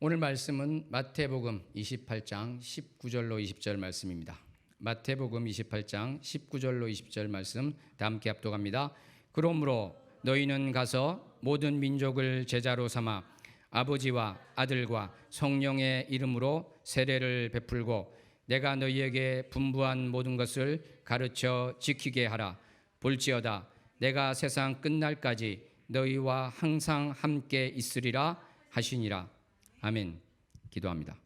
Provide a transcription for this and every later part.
오늘 말씀은 마태복음 28장 19절로 20절 말씀입니다. 마태복음 28장 19절로 20절 말씀 다 함께 합독합니다. 그러므로 너희는 가서 모든 민족을 제자로 삼아 아버지와 아들과 성령의 이름으로 세례를 베풀고 내가 너희에게 분부한 모든 것을 가르쳐 지키게 하라. 볼지어다 내가 세상 끝날까지 너희와 항상 함께 있으리라 하시니라. 아멘. 기도합니다.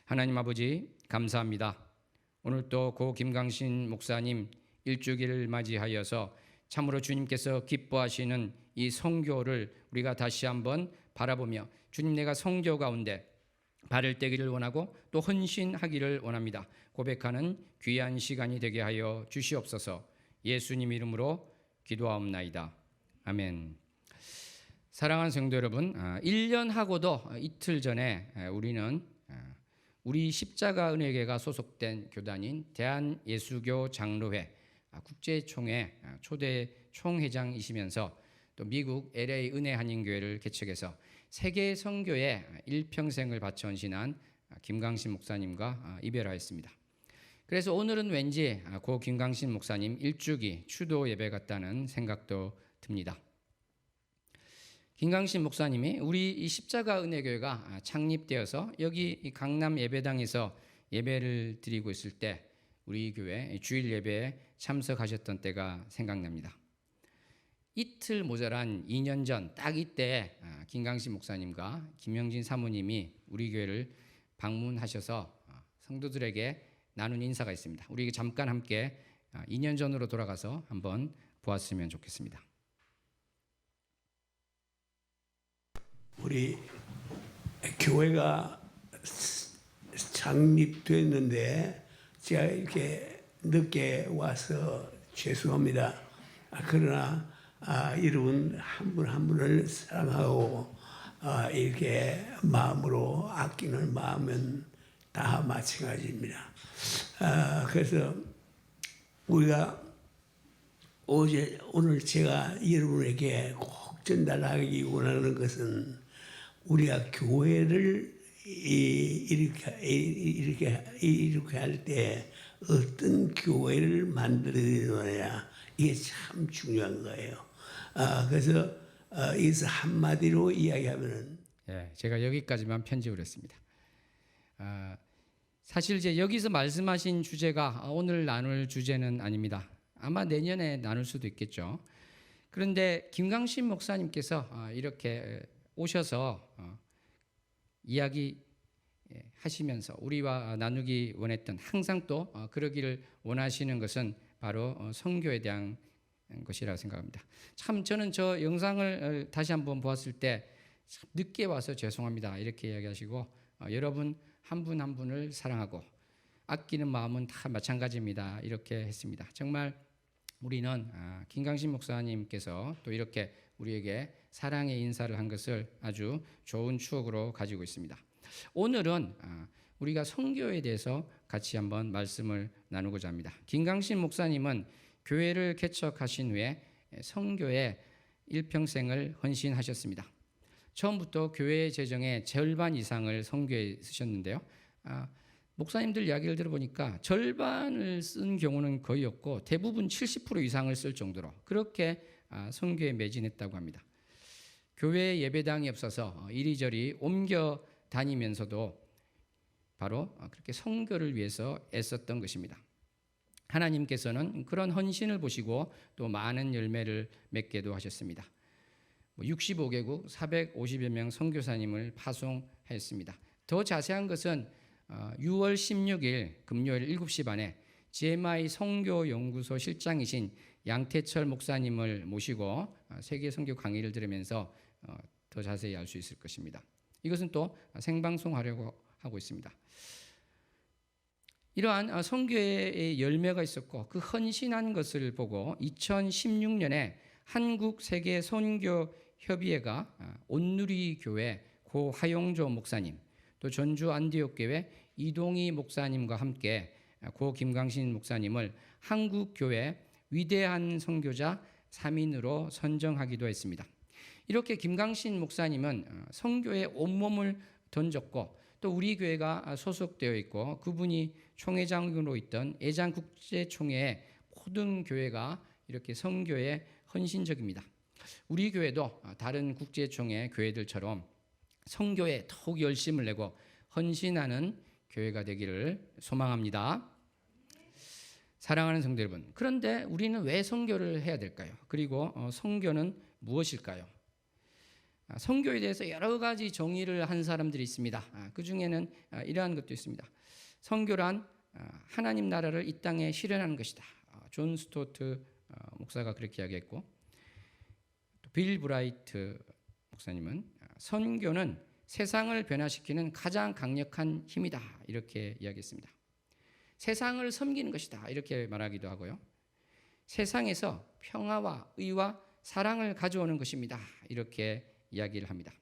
하나님 아버지 감사합니다. 오늘 또 고 김강신 목사님 일주기를 맞이하여서 참으로 주님께서 기뻐하시는 이 성교를 우리가 다시 한번 바라보며 주님 내가 성교 가운데 발을 떼기를 원하고 또 헌신하기를 원합니다. 고백하는 귀한 시간이 되게 하여 주시옵소서. 예수님 이름으로 기도하옵나이다. 아멘. 사랑하는 성도 여러분, 1년하고도 이틀 전에 우리는 우리 십자가 은혜교회가 소속된 교단인 대한예수교 장로회 국제총회 초대 총회장이시면서 또 미국 LA 은혜 한인교회를 개척해서 세계 선교에 일평생을 바쳐 헌신한 김강신 목사님과 이별하였습니다. 그래서 오늘은 왠지 고 김강신 목사님 일주기 추도 예배 같다는 생각도 듭니다. 김강신 목사님이 우리 이 십자가 은혜교회가 창립되어서 여기 이 강남 예배당에서 예배를 드리고 있을 때 우리 교회 주일 예배에 참석하셨던 때가 생각납니다. 이틀 모자란 2년 전 딱 이때 김강신 목사님과 김영진 사모님이 우리 교회를 방문하셔서 성도들에게 나눈 인사가 있습니다. 우리 잠깐 함께 2년 전으로 돌아가서 한번 보았으면 좋겠습니다. 우리 교회가 창립됐는데 제가 이렇게 늦게 와서 죄송합니다. 그러나 여러분 한 분 한 분을 사랑하고 이렇게 마음으로 아끼는 마음은 다 마찬가지입니다. 그래서 우리가 오늘 제가 여러분에게 꼭 전달하기 원하는 것은 우리가 교회를 이렇게 할 때 어떤 교회를 만들어야 이게 참 중요한 거예요. 그래서 여기서 한마디로 이야기하면은 제가 여기까지만 편집을 했습니다. 사실 이제 여기서 말씀하신 주제가 오늘 나눌 주제는 아닙니다. 아마 내년에 나눌 수도 있겠죠. 그런데 김강신 목사님께서 이렇게 오셔서 이야기 하시면서 우리와 나누기 원했던 항상 또 그러기를 원하시는 것은 바로 선교에 대한 것이라고 생각합니다. 참 저는 저 영상을 다시 한번 보았을 때 참 늦게 와서 죄송합니다 이렇게 이야기하시고 여러분 한 분 한 분을 사랑하고 아끼는 마음은 다 마찬가지입니다 이렇게 했습니다. 정말 우리는 김강신 목사님께서 또 이렇게 우리에게 사랑의 인사를 한 것을 아주 좋은 추억으로 가지고 있습니다. 오늘은 우리가 선교에 대해서 같이 한번 말씀을 나누고자 합니다. 김강신 목사님은 교회를 개척하신 후에 선교에 일평생을 헌신하셨습니다. 처음부터 교회 재정의 절반 이상을 선교에 쓰셨는데요. 목사님들 이야기를 들어보니까 절반을 쓴 경우는 거의 없고 대부분 70% 이상을 쓸 정도로 그렇게 선교에 매진했다고 합니다. 교회 예배당이 없어서 이리저리 옮겨 다니면서도 바로 그렇게 선교를 위해서 애썼던 것입니다. 하나님께서는 그런 헌신을 보시고 또 많은 열매를 맺게도 하셨습니다. 65개국 450여 명 선교사님을 파송했습니다. 더 자세한 것은 6월 16일 금요일 7시 반에 GMI 선교연구소 실장이신 양태철 목사님을 모시고 세계 선교 강의를 들으면서 더 자세히 알 수 있을 것입니다. 이것은 또 생방송하려고 하고 있습니다. 이러한 선교의 열매가 있었고 그 헌신한 것을 보고 2016년에 한국 세계 선교 협의회가 온누리 교회 고 하용조 목사님 또 전주 안디옥 교회 이동희 목사님과 함께 고 김강신 목사님을 한국 교회 위대한 선교자 3인으로 선정하기도 했습니다. 이렇게 김강신 목사님은 선교에 온몸을 던졌고 또 우리 교회가 소속되어 있고 그분이 총회장으로 있던 애장국제총회의 모든 교회가 이렇게 선교에 헌신적입니다. 우리 교회도 다른 국제총회 교회들처럼 선교에 더욱 열심을 내고 헌신하는 교회가 되기를 소망합니다. 사랑하는 성도 여러분, 그런데 우리는 왜 선교를 해야 될까요? 그리고 선교는 무엇일까요? 선교에 대해서 여러 가지 정의를 한 사람들이 있습니다. 그 중에는 이러한 것도 있습니다. 선교란 하나님 나라를 이 땅에 실현하는 것이다. 존 스토트 목사가 그렇게 이야기했고, 빌 브라이트 목사님은 선교는 세상을 변화시키는 가장 강력한 힘이다 이렇게 이야기했습니다. 세상을 섬기는 것이다 이렇게 말하기도 하고요. 세상에서 평화와 의와 사랑을 가져오는 것입니다 이렇게 이야기를 합니다.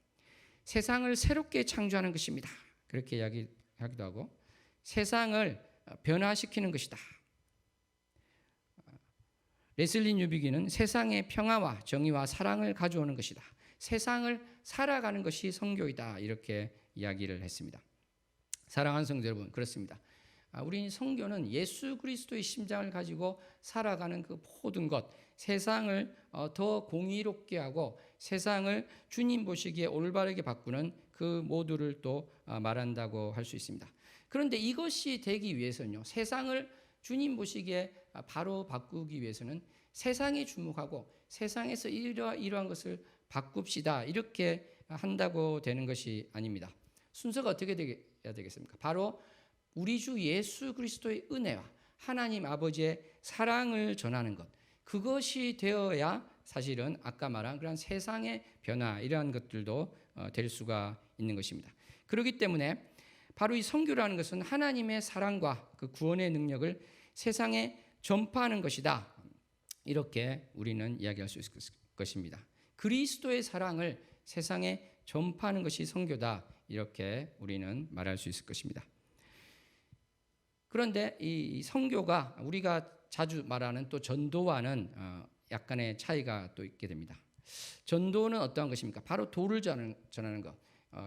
세상을 새롭게 창조하는 것입니다 그렇게 이야기하기도 하고, 세상을 변화시키는 것이다. 레슬리 뉴비기는 세상의 평화와 정의와 사랑을 가져오는 것이다. 세상을 살아가는 것이 선교이다 이렇게 이야기를 했습니다. 사랑하는 성도 여러분, 그렇습니다. 우리 선교는 예수 그리스도의 심장을 가지고 살아가는 그 모든 것, 세상을 더 공의롭게 하고 세상을 주님 보시기에 올바르게 바꾸는 그 모두를 또 말한다고 할 수 있습니다. 그런데 이것이 되기 위해서는요, 세상을 주님 보시기에 바로 바꾸기 위해서는 세상에 주목하고 세상에서 이러한 것을 바꿉시다 이렇게 한다고 되는 것이 아닙니다. 순서가 어떻게 돼야 되겠습니까? 바로 우리 주 예수 그리스도의 은혜와 하나님 아버지의 사랑을 전하는 것, 그것이 되어야 사실은 아까 말한 그런 세상의 변화 이러한 것들도 될 수가 있는 것입니다. 그렇기 때문에 바로 이 선교라는 것은 하나님의 사랑과 그 구원의 능력을 세상에 전파하는 것이다 이렇게 우리는 이야기할 수 있을 것입니다. 그리스도의 사랑을 세상에 전파하는 것이 선교다 이렇게 우리는 말할 수 있을 것입니다. 그런데 이 선교가 우리가 자주 말하는 또 전도와는 약간의 차이가 또 있게 됩니다. 전도는 어떠한 것입니까? 바로 도를 전하는 것,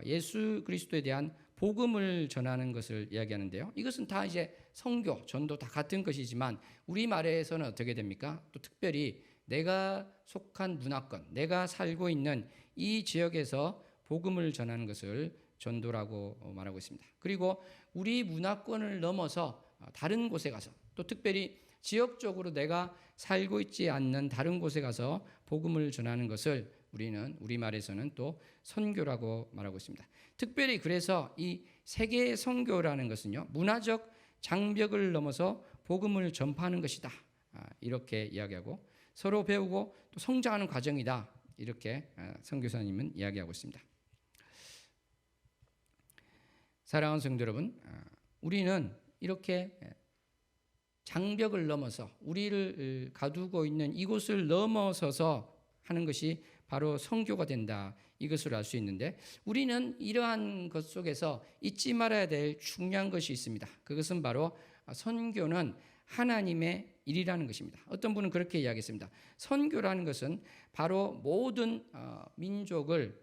예수 그리스도에 대한 복음을 전하는 것을 이야기하는데요. 이것은 다 이제 선교, 전도 다 같은 것이지만 우리말에서는 어떻게 됩니까? 또 특별히 내가 속한 문화권, 내가 살고 있는 이 지역에서 복음을 전하는 것을 전도라고 말하고 있습니다. 그리고 우리 문화권을 넘어서 다른 곳에 가서 또 특별히 지역적으로 내가 살고 있지 않는 다른 곳에 가서 복음을 전하는 것을 우리는 우리말에서는 또 선교라고 말하고 있습니다. 특별히 그래서 이 세계 선교라는 것은요, 문화적 장벽을 넘어서 복음을 전파하는 것이다 이렇게 이야기하고, 서로 배우고 또 성장하는 과정이다 이렇게 선교사님은 이야기하고 있습니다. 사랑하는 성도 여러분, 우리는 이렇게 장벽을 넘어서 우리를 가두고 있는 이곳을 넘어서서 하는 것이 바로 선교가 된다 이것을 알 수 있는데, 우리는 이러한 것 속에서 잊지 말아야 될 중요한 것이 있습니다. 그것은 바로 선교는 하나님의 일이라는 것입니다. 어떤 분은 그렇게 이야기했습니다. 선교라는 것은 바로 모든 민족을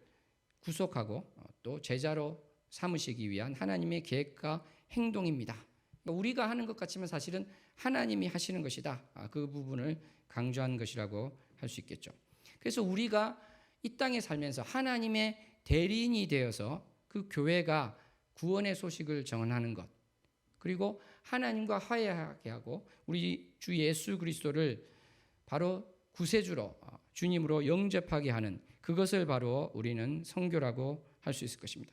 구속하고 또 제자로 삼으시기 위한 하나님의 계획과 행동입니다. 우리가 하는 것 같지만 사실은 하나님이 하시는 것이다. 그 부분을 강조한 것이라고 할 수 있겠죠. 그래서 우리가 이 땅에 살면서 하나님의 대리인이 되어서 그 교회가 구원의 소식을 전하는 것, 그리고 하나님과 화해하게 하고 우리 주 예수 그리스도를 바로 구세주로 주님으로 영접하게 하는 그것을 바로 우리는 선교라고 할 수 있을 것입니다.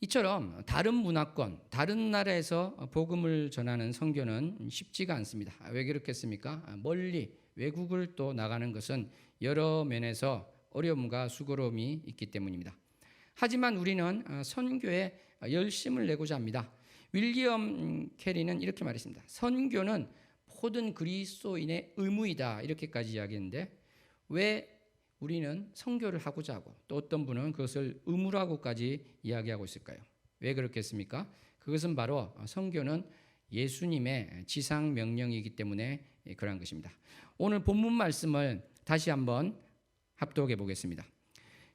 이처럼 다른 문화권, 다른 나라에서 복음을 전하는 선교는 쉽지가 않습니다. 왜 그렇겠습니까? 멀리 외국을 또 나가는 것은 여러 면에서 어려움과 수고로움이 있기 때문입니다. 하지만 우리는 선교에 열심을 내고자 합니다. 윌리엄 캐리는 이렇게 말했습니다. 선교는 모든 그리스도인의 의무이다 이렇게까지 이야기했는데, 왜 우리는 선교를 하고자 하고 또 어떤 분은 그것을 의무라고까지 이야기하고 있을까요? 왜 그렇겠습니까? 그것은 바로 선교는 예수님의 지상 명령이기 때문에 그러한 것입니다. 오늘 본문 말씀을 다시 한번 합독해 보겠습니다.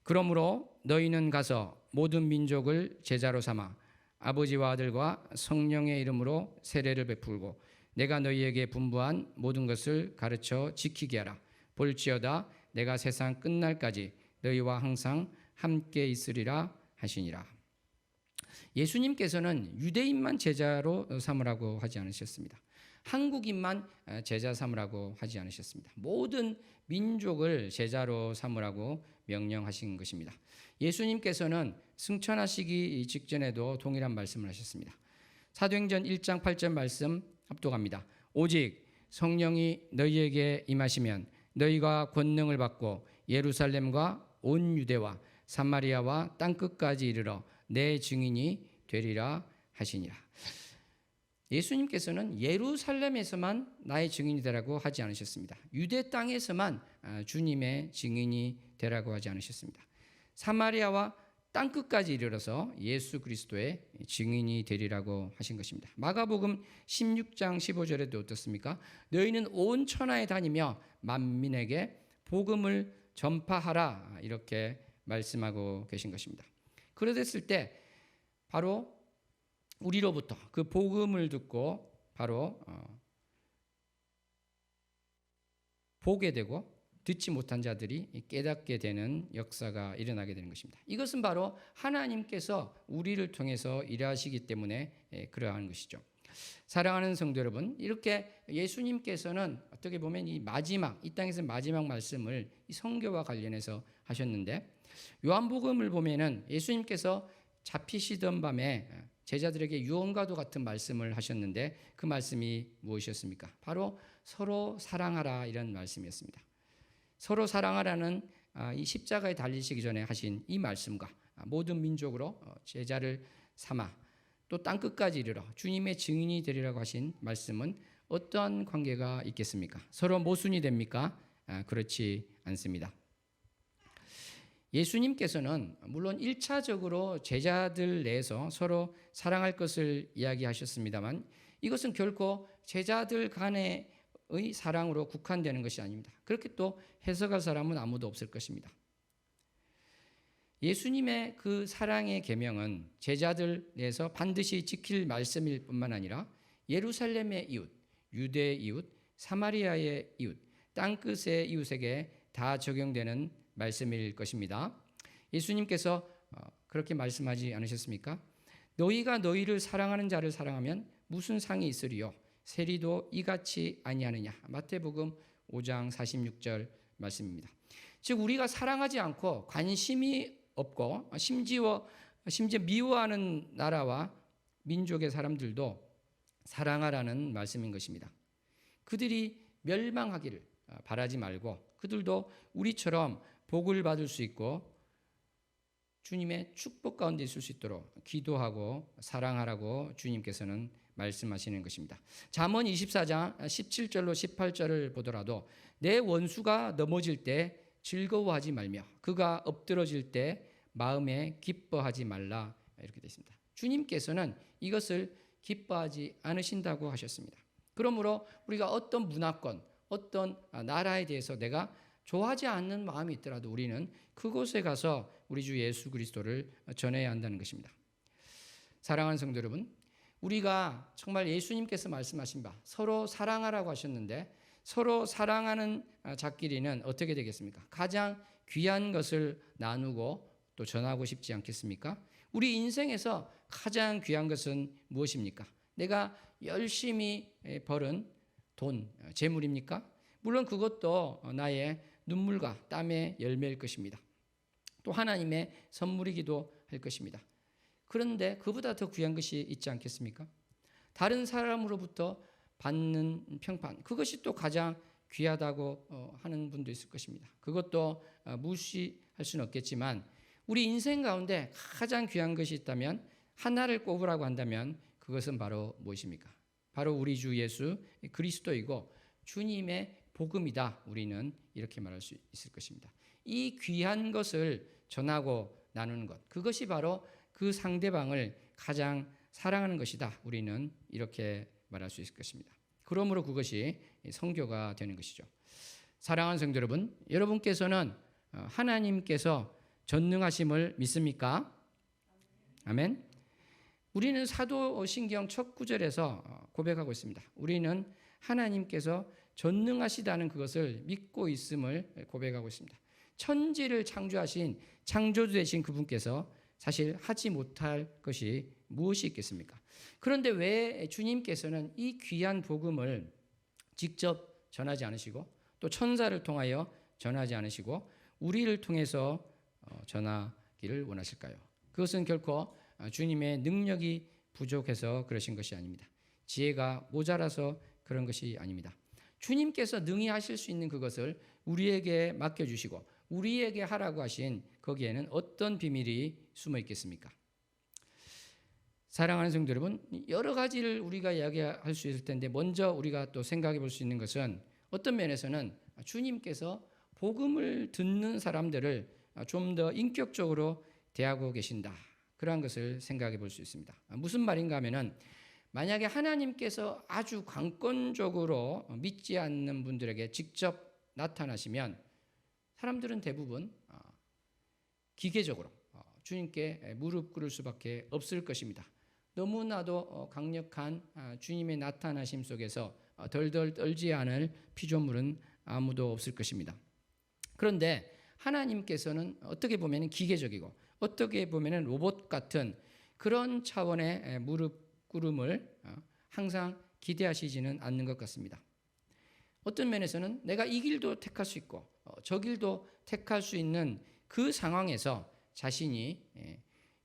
그러므로 너희는 가서 모든 민족을 제자로 삼아 아버지와 아들과 성령의 이름으로 세례를 베풀고 내가 너희에게 분부한 모든 것을 가르쳐 지키게 하라. 볼지어다 내가 세상 끝날까지 너희와 항상 함께 있으리라 하시니라. 예수님께서는 유대인만 제자로 삼으라고 하지 않으셨습니다. 한국인만 제자 삼으라고 하지 않으셨습니다. 모든 민족을 제자로 삼으라고 명령하신 것입니다. 예수님께서는 승천하시기 직전에도 동일한 말씀을 하셨습니다. 사도행전 1장 8절 말씀 합독합니다. 오직 성령이 너희에게 임하시면 너희가 권능을 받고 예루살렘과 온 유대와 사마리아와 땅끝까지 이르러 내 증인이 되리라 하시니라. 예수님께서는 예루살렘에서만 나의 증인이 되라고 하지 않으셨습니다. 유대 땅에서만 주님의 증인이 되라고 하지 않으셨습니다. 사마리아와 땅끝까지 이르러서 예수 그리스도의 증인이 되리라고 하신 것입니다. 마가복음 16장 15절에도 어떻습니까? 너희는 온 천하에 다니며 만민에게 복음을 전파하라 이렇게 말씀하고 계신 것입니다. 그러됐을 때 바로 우리로부터 그 복음을 듣고 바로 보게 되고 듣지 못한 자들이 깨닫게 되는 역사가 일어나게 되는 것입니다. 이것은 바로 하나님께서 우리를 통해서 일하시기 때문에 그러한 것이죠. 사랑하는 성도 여러분, 이렇게 예수님께서는 어떻게 보면 이 땅에서 마지막 말씀을 이 성교와 관련해서 하셨는데, 요한복음을 보면은 예수님께서 잡히시던 밤에 제자들에게 유언과도 같은 말씀을 하셨는데 그 말씀이 무엇이었습니까? 바로 서로 사랑하라 이런 말씀이었습니다. 서로 사랑하라는 이 십자가에 달리시기 전에 하신 이 말씀과 모든 민족으로 제자를 삼아 또 땅끝까지 이르러 주님의 증인이 되리라고 하신 말씀은 어떠한 관계가 있겠습니까? 서로 모순이 됩니까? 그렇지 않습니다. 예수님께서는 물론 1차적으로 제자들 내에서 서로 사랑할 것을 이야기하셨습니다만 이것은 결코 제자들 간의 사랑으로 국한되는 것이 아닙니다. 그렇게 또 해석할 사람은 아무도 없을 것입니다. 예수님의 그 사랑의 계명은 제자들 내에서 반드시 지킬 말씀일 뿐만 아니라 예루살렘의 이웃, 유대의 이웃, 사마리아의 이웃, 땅끝의 이웃에게 다 적용되는 말씀일 것입니다. 예수님께서 그렇게 말씀하지 않으셨습니까? 너희가 너희를 사랑하는 자를 사랑하면 무슨 상이 있으리요? 세리도 이같이 아니하느냐? 마태복음 5장 46절 말씀입니다. 즉 우리가 사랑하지 않고 관심이 없고 심지어 미워하는 나라와 민족의 사람들도 사랑하라는 말씀인 것입니다. 그들이 멸망하기를 바라지 말고 그들도 우리처럼 복을 받을 수 있고 주님의 축복 가운데 있을 수 있도록 기도하고 사랑하라고 주님께서는 말씀하시는 것입니다. 잠언 24장 17절로 18절을 보더라도 내 원수가 넘어질 때 즐거워하지 말며 그가 엎드러질 때 마음에 기뻐하지 말라 이렇게 되어 있습니다. 주님께서는 이것을 기뻐하지 않으신다고 하셨습니다. 그러므로 우리가 어떤 문화권, 어떤 나라에 대해서 내가 좋아하지 않는 마음이 있더라도 우리는 그곳에 가서 우리 주 예수 그리스도를 전해야 한다는 것입니다. 사랑하는 성도 여러분, 우리가 정말 예수님께서 말씀하신 바 서로 사랑하라고 하셨는데 서로 사랑하는 자끼리는 어떻게 되겠습니까? 가장 귀한 것을 나누고 또 전하고 싶지 않겠습니까? 우리 인생에서 가장 귀한 것은 무엇입니까? 내가 열심히 벌은 돈, 재물입니까? 물론 그것도 나의 눈물과 땀의 열매일 것입니다. 또 하나님의 선물이기도 할 것입니다. 그런데 그보다 더 귀한 것이 있지 않겠습니까? 다른 사람으로부터 받는 평판, 그것이 또 가장 귀하다고 하는 분도 있을 것입니다. 그것도 무시할 수는 없겠지만 우리 인생 가운데 가장 귀한 것이 있다면 하나를 꼽으라고 한다면 그것은 바로 무엇입니까? 바로 우리 주 예수 그리스도이고 주님의 복음이다. 우리는 이렇게 말할 수 있을 것입니다. 이 귀한 것을 전하고 나누는 것, 그것이 바로 그 상대방을 가장 사랑하는 것이다. 우리는 이렇게 말할 수 있을 것입니다. 그러므로 그것이 선교가 되는 것이죠. 사랑하는 성도 여러분, 여러분께서는 하나님께서 전능하심을 믿습니까? 아멘. 우리는 사도신경 첫 구절에서 고백하고 있습니다. 우리는 하나님께서 전능하시다는 그것을 믿고 있음을 고백하고 있습니다. 천지를 창조하신 창조주 되신 그분께서 사실 하지 못할 것이 무엇이 있겠습니까? 그런데 왜 주님께서는 이 귀한 복음을 직접 전하지 않으시고 또 천사를 통하여 전하지 않으시고 우리를 통해서 전하기를 원하실까요? 그것은 결코 주님의 능력이 부족해서 그러신 것이 아닙니다. 지혜가 모자라서 그런 것이 아닙니다. 주님께서 능히 하실 수 있는 그것을 우리에게 맡겨주시고 우리에게 하라고 하신 거기에는 어떤 비밀이 숨어 있겠습니까? 사랑하는 성도 여러분, 여러 가지를 우리가 이야기할 수 있을 텐데 먼저 우리가 또 생각해 볼 수 있는 것은 어떤 면에서는 주님께서 복음을 듣는 사람들을 좀 더 인격적으로 대하고 계신다. 그러한 것을 생각해 볼 수 있습니다. 무슨 말인가 하면은 만약에 하나님께서 아주 강권적으로 믿지 않는 분들에게 직접 나타나시면 사람들은 대부분 기계적으로 주님께 무릎 꿇을 수밖에 없을 것입니다. 너무나도 강력한 주님의 나타나심 속에서 덜덜 떨지 않을 피조물은 아무도 없을 것입니다. 그런데 하나님께서는 어떻게 보면 기계적이고 어떻게 보면 로봇 같은 그런 차원의 무릎 꿇음을 항상 기대하시지는 않는 것 같습니다. 어떤 면에서는 내가 이 길도 택할 수 있고 저 길도 택할 수 있는 그 상황에서 자신이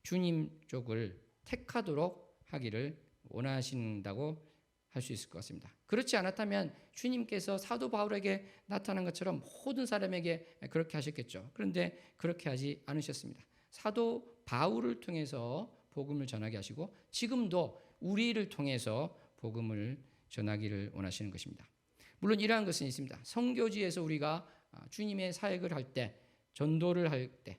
주님 쪽을 택하도록 하기를 원하신다고 할 수 있을 것 같습니다. 그렇지 않았다면 주님께서 사도 바울에게 나타난 것처럼 모든 사람에게 그렇게 하셨겠죠. 그런데 그렇게 하지 않으셨습니다. 사도 바울을 통해서 복음을 전하게 하시고 지금도 우리를 통해서 복음을 전하기를 원하시는 것입니다. 물론 이러한 것은 있습니다. 선교지에서 우리가 주님의 사역을 할 때, 전도를 할 때,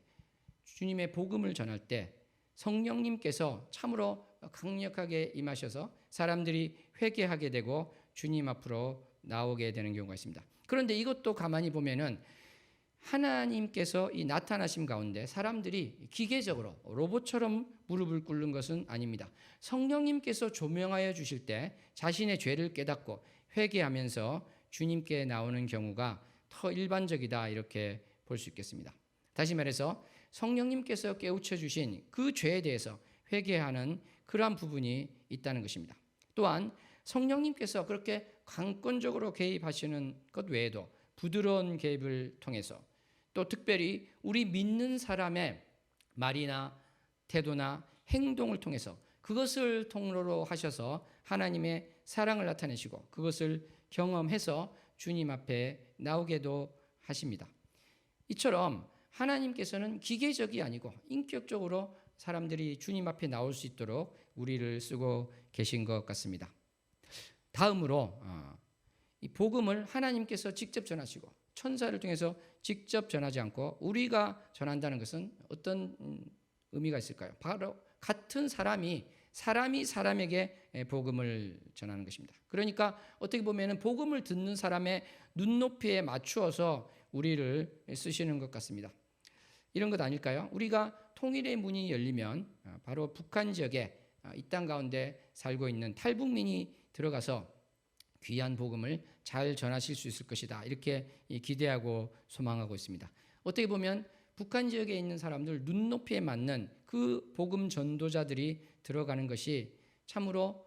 주님의 복음을 전할 때 성령님께서 참으로 강력하게 임하셔서 사람들이 회개하게 되고 주님 앞으로 나오게 되는 경우가 있습니다. 그런데 이것도 가만히 보면은 하나님께서 이 나타나심 가운데 사람들이 기계적으로 로봇처럼 무릎을 꿇는 것은 아닙니다. 성령님께서 조명하여 주실 때 자신의 죄를 깨닫고 회개하면서 주님께 나오는 경우가 더 일반적이다 이렇게 볼 수 있겠습니다. 다시 말해서 성령님께서 깨우쳐 주신 그 죄에 대해서 회개하는 그러한 부분이 있다는 것입니다. 또한 성령님께서 그렇게 강권적으로 개입하시는 것 외에도 부드러운 개입을 통해서 또 특별히 우리 믿는 사람의 말이나 태도나 행동을 통해서 그것을 통로로 하셔서 하나님의 사랑을 나타내시고 그것을 경험해서 주님 앞에 나오게도 하십니다. 이처럼 하나님께서는 기계적이 아니고 인격적으로 사람들이 주님 앞에 나올 수 있도록 우리를 쓰고 계신 것 같습니다. 다음으로 이 복음을 하나님께서 직접 전하시고 천사를 통해서 직접 전하지 않고 우리가 전한다는 것은 어떤 의미가 있을까요? 바로 같은 사람이 사람에게 복음을 전하는 것입니다. 그러니까 어떻게 보면 복음을 듣는 사람의 눈높이에 맞추어서 우리를 쓰시는 것 같습니다. 이런 것 아닐까요? 우리가 통일의 문이 열리면 바로 북한 지역에 이 땅 가운데 살고 있는 탈북민이 들어가서 귀한 복음을 잘 전하실 수 있을 것이다. 이렇게 기대하고 소망하고 있습니다. 어떻게 보면 북한 지역에 있는 사람들 눈높이에 맞는 그 복음 전도자들이 들어가는 것이 참으로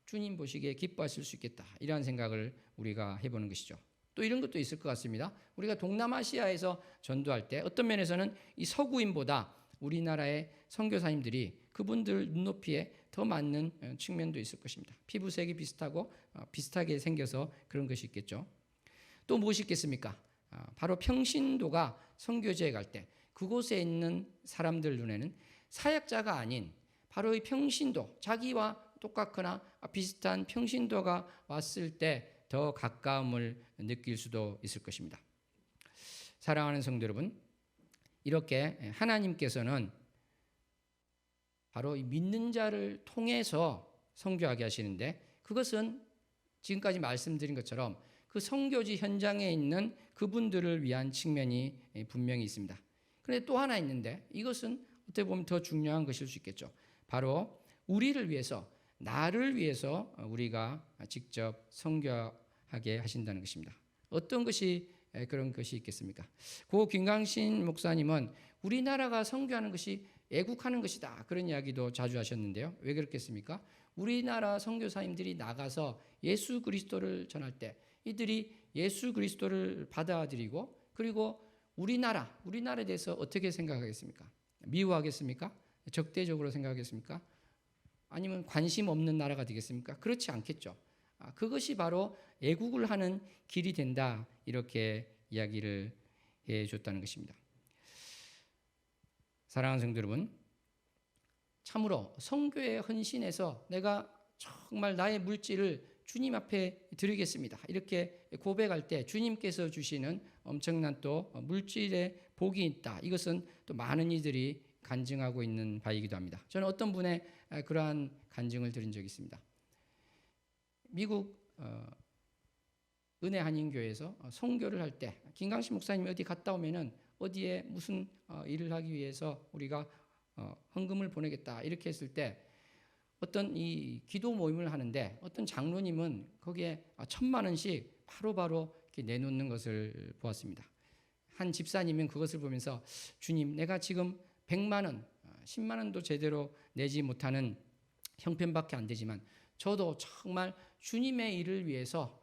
주님 보시기에 기뻐하실 수 있겠다. 이러한 생각을 우리가 해보는 것이죠. 또 이런 것도 있을 것 같습니다. 우리가 동남아시아에서 전도할 때 어떤 면에서는 이 서구인보다 우리나라의 선교사님들이 그분들 눈높이에 더 맞는 측면도 있을 것입니다. 피부색이 비슷하고 비슷하게 생겨서 그런 것이 있겠죠. 또 무엇이 있겠습니까? 바로 평신도가 선교지에 갈 때 그곳에 있는 사람들 눈에는 사역자가 아닌 바로 이 평신도, 자기와 똑같거나 비슷한 평신도가 왔을 때 더 가까움을 느낄 수도 있을 것입니다. 사랑하는 성도 여러분, 이렇게 하나님께서는 바로 이 믿는 자를 통해서 선교하게 하시는데 그것은 지금까지 말씀드린 것처럼 그 선교지 현장에 있는 그분들을 위한 측면이 분명히 있습니다. 그런데 또 하나 있는데 이것은 어떻게 보면 더 중요한 것일 수 있겠죠. 바로 우리를 위해서, 나를 위해서 우리가 직접 선교하게 하신다는 것입니다. 어떤 것이 그런 것이 있겠습니까? 고 김광신 목사님은 우리나라가 선교하는 것이 애국하는 것이다, 그런 이야기도 자주 하셨는데요. 왜 그렇겠습니까? 우리나라 선교사님들이 나가서 예수 그리스도를 전할 때 이들이 예수 그리스도를 받아들이고, 그리고 우리나라에 대해서 어떻게 생각하겠습니까? 미워하겠습니까? 적대적으로 생각하겠습니까? 아니면 관심 없는 나라가 되겠습니까? 그렇지 않겠죠. 그것이 바로 애국을 하는 길이 된다, 이렇게 이야기를 해줬다는 것입니다. 사랑하는 성도 여러분, 참으로 선교에 헌신해서 내가 정말 나의 물질을 주님 앞에 드리겠습니다, 이렇게 고백할 때 주님께서 주시는 엄청난 또 물질의 복이 있다, 이것은 또 많은 이들이 간증하고 있는 바이기도 합니다. 저는 어떤 분의 그러한 간증을 들은 적이 있습니다. 미국 은혜 한인교회에서 선교를 할 때 김강신 목사님이 어디 갔다 오면은 어디에 무슨 일을 하기 위해서 우리가 헌금을 보내겠다, 이렇게 했을 때 어떤 이 기도 모임을 하는데 어떤 장로님은 거기에 1,000만 원씩 바로바로 이렇게 내놓는 것을 보았습니다. 한 집사님은 그것을 보면서 주님, 내가 지금 100만 원, 10만 원도 제대로 내지 못하는 형편밖에 안 되지만 저도 정말 주님의 일을 위해서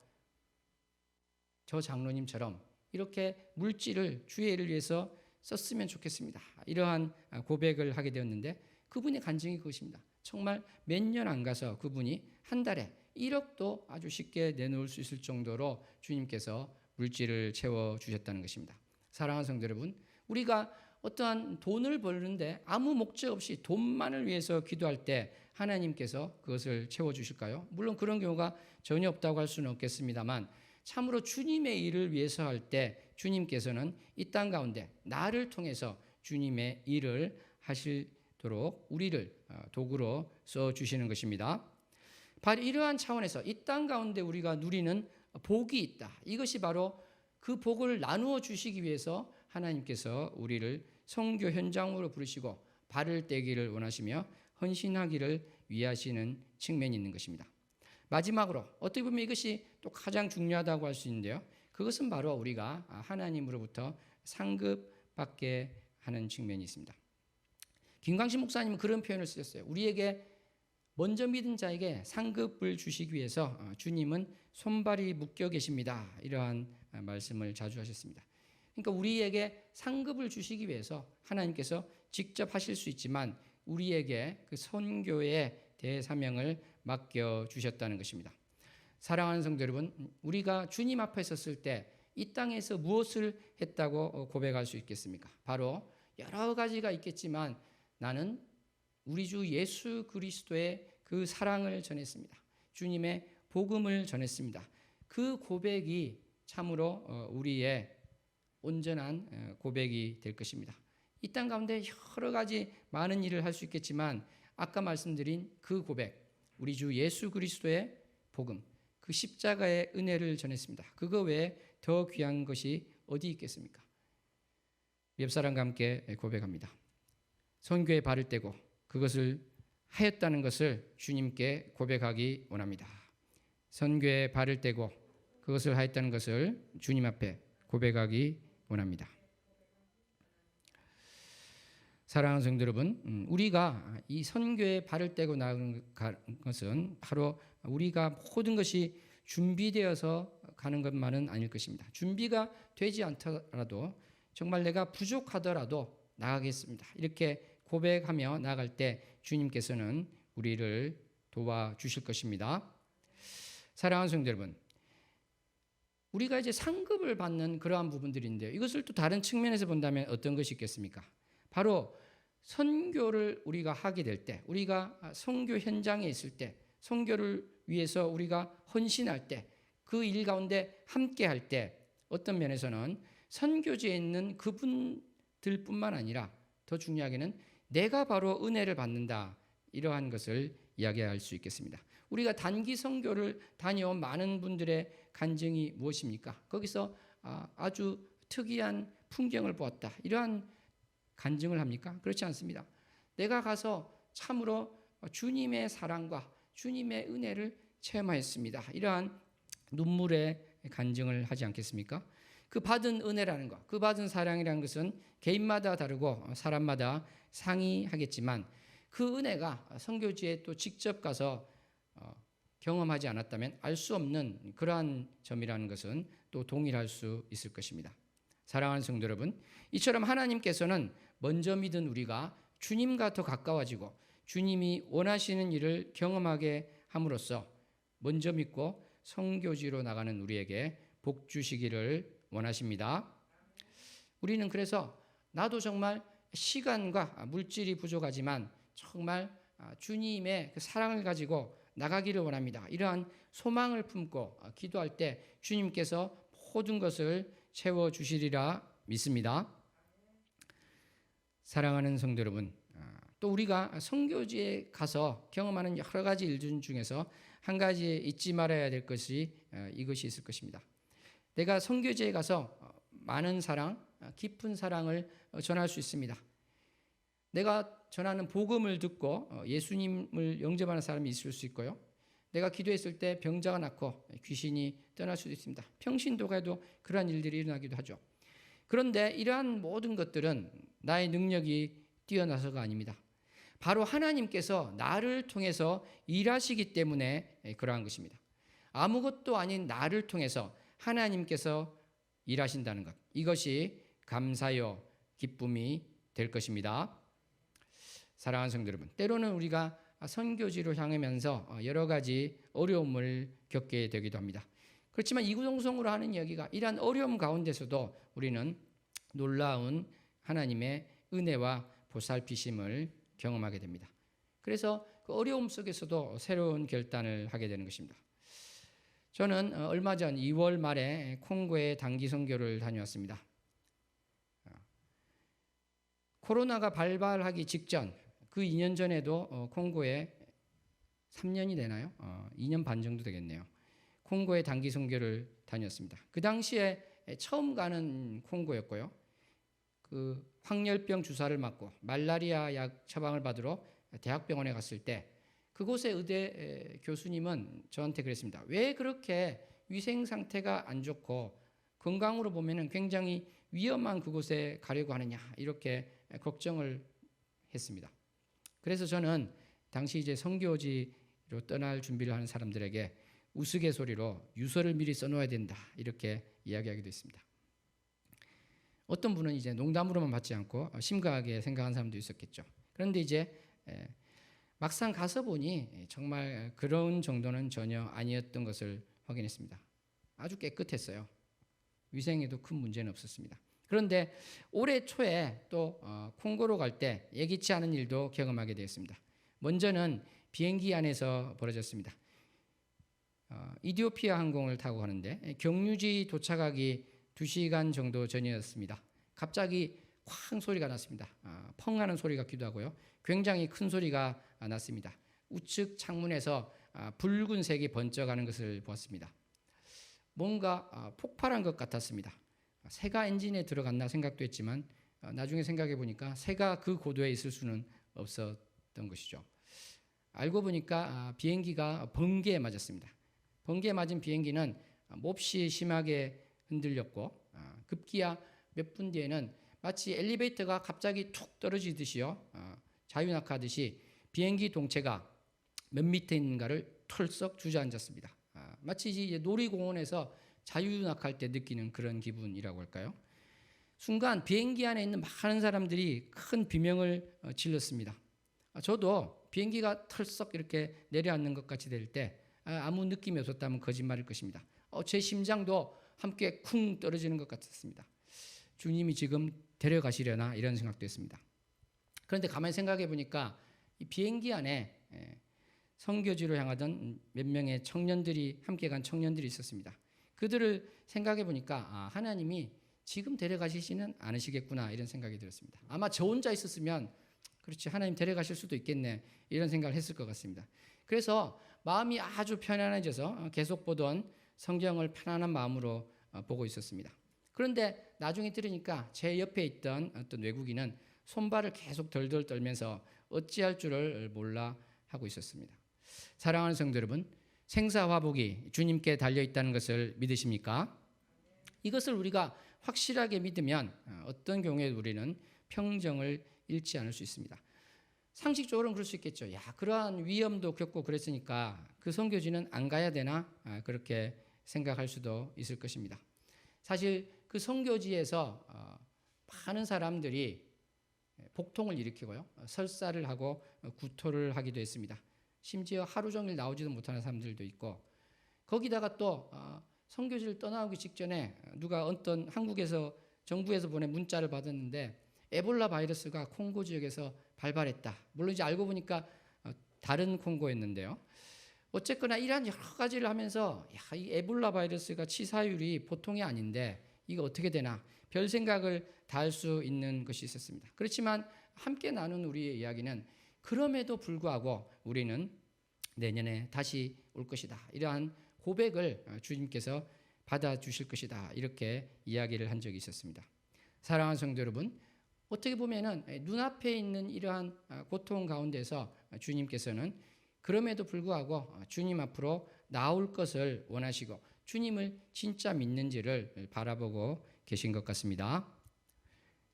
저 장로님처럼 이렇게 물질을 주의 일을 위해서 썼으면 좋겠습니다, 이러한 고백을 하게 되었는데 그분의 간증이 그것입니다. 정말 몇 년 안 가서 그분이 한 달에 1억도 아주 쉽게 내놓을 수 있을 정도로 주님께서 물질을 채워주셨다는 것입니다. 사랑하는 성도 여러분, 우리가 어떠한 돈을 벌는데 아무 목적 없이 돈만을 위해서 기도할 때 하나님께서 그것을 채워주실까요? 물론 그런 경우가 전혀 없다고 할 수는 없겠습니다만, 참으로 주님의 일을 위해서 할 때 주님께서는 이 땅 가운데 나를 통해서 주님의 일을 하시도록 우리를 도구로 써주시는 것입니다. 바로 이러한 차원에서 이 땅 가운데 우리가 누리는 복이 있다, 이것이 바로 그 복을 나누어 주시기 위해서 하나님께서 우리를 선교 현장으로 부르시고 발을 떼기를 원하시며 헌신하기를 위하시는 측면이 있는 것입니다. 마지막으로 어떻게 보면 이것이 또 가장 중요하다고 할 수 있는데요, 그것은 바로 우리가 하나님으로부터 상급받게 하는 측면이 있습니다. 김광신 목사님은 그런 표현을 쓰셨어요. 우리에게 먼저 믿은 자에게 상급을 주시기 위해서 주님은 손발이 묶여 계십니다, 이러한 말씀을 자주 하셨습니다. 그러니까 우리에게 상급을 주시기 위해서 하나님께서 직접 하실 수 있지만 우리에게 그 선교의 대사명을 맡겨주셨다는 것입니다. 사랑하는 성도 여러분, 우리가 주님 앞에 섰을 때 이 땅에서 무엇을 했다고 고백할 수 있겠습니까? 바로 여러 가지가 있겠지만 나는 우리 주 예수 그리스도의 그 사랑을 전했습니다. 주님의 복음을 전했습니다. 그 고백이 참으로 우리의 온전한 고백이 될 것입니다. 이 땅 가운데 여러 가지 많은 일을 할 수 있겠지만 아까 말씀드린 그 고백, 우리 주 예수 그리스도의 복음, 그 십자가의 은혜를 전했습니다. 그거 외에 더 귀한 것이 어디 있겠습니까? 옆사람과 함께 고백합니다. 선교에 발을 떼고 그것을 하였다는 것을 주님께 고백하기 원합니다. 선교에 발을 떼고 그것을 하였다는 것을 주님 앞에 고백하기 원합니다. 사랑하는 성도 여러분, 우리가 이 선교에 발을 떼고 나가는 것은 바로 우리가 모든 것이 준비되어서 가는 것만은 아닐 것입니다. 준비가 되지 않더라도 정말 내가 부족하더라도 나가겠습니다, 이렇게 고백하며 나갈 때 주님께서는 우리를 도와주실 것입니다. 사랑하는 성도 여러분, 우리가 이제 상급을 받는 그러한 부분들인데요, 이것을 또 다른 측면에서 본다면 어떤 것이 있겠습니까? 바로 선교를 우리가 하게 될 때, 우리가 선교 현장에 있을 때, 선교를 위해서 우리가 헌신할 때, 그 일 가운데 함께 할 때 어떤 면에서는 선교지에 있는 그분들뿐만 아니라 더 중요하게는 내가 바로 은혜를 받는다, 이러한 것을 이야기할 수 있겠습니다. 우리가 단기 선교를 다녀온 많은 분들의 간증이 무엇입니까? 거기서 아주 특이한 풍경을 보았다, 이러한 간증을 합니까? 그렇지 않습니다. 내가 가서 참으로 주님의 사랑과 주님의 은혜를 체험하였습니다. 이러한 눈물의 간증을 하지 않겠습니까? 그 받은 은혜라는 것, 그 받은 사랑이라는 것은 개인마다 다르고 사람마다 상이하겠지만 그 은혜가 선교지에 또 직접 가서 경험하지 않았다면 알 수 없는 그러한 점이라는 것은 또 동일할 수 있을 것입니다. 사랑하는 성도 여러분, 이처럼 하나님께서는 먼저 믿은 우리가 주님과 더 가까워지고 주님이 원하시는 일을 경험하게 함으로써 먼저 믿고 선교지로 나가는 우리에게 복 주시기를 원하십니다. 우리는 그래서 나도 정말 시간과 물질이 부족하지만 정말 주님의 그 사랑을 가지고 나가기를 원합니다. 이러한 소망을 품고 기도할 때 주님께서 모든 것을 채워주시리라 믿습니다. 사랑하는 성도 여러분, 또 우리가 선교지에 가서 경험하는 여러 가지 일 중에서 한 가지 잊지 말아야 될 것이 이것이 있을 것입니다. 내가 선교지에 가서 많은 사랑, 깊은 사랑을 전할 수 있습니다. 내가 전하는 복음을 듣고 예수님을 영접하는 사람이 있을 수 있고요. 내가 기도했을 때 병자가 낫고 귀신이 떠날 수도 있습니다. 평신도가에도 그러한 일들이 일어나기도 하죠. 그런데 이러한 모든 것들은 나의 능력이 뛰어나서가 아닙니다. 바로 하나님께서 나를 통해서 일하시기 때문에 그러한 것입니다. 아무것도 아닌 나를 통해서 하나님께서 일하신다는 것, 이것이 감사요 기쁨이 될 것입니다. 사랑하는 성도 여러분, 때로는 우리가 선교지로 향하면서 여러 가지 어려움을 겪게 되기도 합니다. 그렇지만 이구동성으로 하는 이야기가 이러한 어려움 가운데서도 우리는 놀라운 하나님의 은혜와 보살피심을 경험하게 됩니다. 그래서 그 어려움 속에서도 새로운 결단을 하게 되는 것입니다. 저는 얼마 전 2월 말에 콩고에 단기 선교를 다녀왔습니다. 코로나가 발발하기 직전 그 2년 전에도 콩고에 3년이 되나요? 2년 반 정도 되겠네요. 콩고에 단기 선교를 다녔습니다. 그 당시에 처음 가는 콩고였고요. 그 황열병 주사를 맞고 말라리아 약 처방을 받으러 대학병원에 갔을 때 그곳의 의대 교수님은 저한테 그랬습니다. 왜 그렇게 위생 상태가 안 좋고 건강으로 보면은 굉장히 위험한 그곳에 가려고 하느냐 이렇게 걱정을 했습니다. 그래서 저는 당시 이제 선교지로 떠날 준비를 하는 사람들에게 우스갯소리로 유서를 미리 써놓아야 된다 이렇게 이야기하기도 했습니다. 어떤 분은 이제 농담으로만 받지 않고 심각하게 생각하는 사람도 있었겠죠. 그런데 이제 막상 가서 보니 정말 그런 정도는 전혀 아니었던 것을 확인했습니다. 아주 깨끗했어요. 위생에도 큰 문제는 없었습니다. 그런데 올해 초에 또 콩고로 갈 때 예기치 않은 일도 경험하게 되었습니다. 먼저는 비행기 안에서 벌어졌습니다. 이디오피아 항공을 타고 가는데 경유지 도착하기 2시간 정도 전이었습니다. 갑자기 쾅 소리가 났습니다. 펑 하는 소리 같기도 하고요. 굉장히 큰 소리가 났습니다. 우측 창문에서 붉은색이 번쩍하는 것을 보았습니다. 뭔가 폭발한 것 같았습니다. 새가 엔진에 들어갔나 생각도 했지만 나중에 생각해 보니까 새가 그 고도에 있을 수는 없었던 것이죠. 알고 보니까 비행기가 번개에 맞았습니다. 번개에 맞은 비행기는 몹시 심하게 흔들렸고 급기야 몇 분 뒤에는 마치 엘리베이터가 갑자기 툭 떨어지듯이요. 자유낙하듯이 비행기 동체가 몇 미터 있는가를 털썩 주저앉았습니다. 마치 이제 놀이공원에서 자유낙할 때 느끼는 그런 기분이라고 할까요? 순간 비행기 안에 있는 많은 사람들이 큰 비명을 질렀습니다. 저도 비행기가 털썩 이렇게 내려앉는 것 같이 될 때 아무 느낌이 없었다면 거짓말일 것입니다. 제 심장도 함께 쿵 떨어지는 것 같았습니다. 주님이 지금 데려가시려나 이런 생각도 했습니다. 그런데 가만히 생각해 보니까 이 비행기 안에 선교지로 향하던 몇 명의 청년들이 함께 간 청년들이 있었습니다. 그들을 생각해 보니까 하나님이 지금 데려가시지는 않으시겠구나 이런 생각이 들었습니다. 아마 저 혼자 있었으면 그렇지 하나님 데려가실 수도 있겠네 이런 생각을 했을 것 같습니다. 그래서 마음이 아주 편안해져서 계속 보던 성경을 편안한 마음으로 보고 있었습니다. 그런데 나중에 들으니까 제 옆에 있던 어떤 외국인은 손발을 계속 덜덜 떨면서 어찌할 줄을 몰라 하고 있었습니다. 사랑하는 성도 여러분, 생사화복이 주님께 달려 있다는 것을 믿으십니까? 이것을 우리가 확실하게 믿으면 어떤 경우에도 우리는 평정을 잃지 않을 수 있습니다. 상식적으로는 그럴 수 있겠죠. 야, 그러한 위험도 겪고 그랬으니까 그 선교지는 안 가야 되나? 그렇게 생각할 수도 있을 것입니다. 사실 그 선교지에서 많은 사람들이 복통을 일으키고요, 설사를 하고 구토를 하기도 했습니다. 심지어 하루 종일 나오지도 못하는 사람들도 있고, 거기다가 또 선교지를 떠나오기 직전에 누가 어떤 한국에서 정부에서 보낸 문자를 받았는데 에볼라 바이러스가 콩고 지역에서 발발했다. 물론 이제 알고 보니까 다른 콩고였는데요. 어쨌거나 이러한 여러 가지를 하면서 야, 이 에볼라 바이러스가 치사율이 보통이 아닌데 이거 어떻게 되나 별 생각을 다 할 수 있는 것이 있었습니다. 그렇지만 함께 나눈 우리의 이야기는 그럼에도 불구하고 우리는 내년에 다시 올 것이다. 이러한 고백을 주님께서 받아주실 것이다. 이렇게 이야기를 한 적이 있었습니다. 사랑하는 성도 여러분, 어떻게 보면은 눈앞에 있는 이러한 고통 가운데서 주님께서는 그럼에도 불구하고 주님 앞으로 나올 것을 원하시고 주님을 진짜 믿는지를 바라보고 계신 것 같습니다.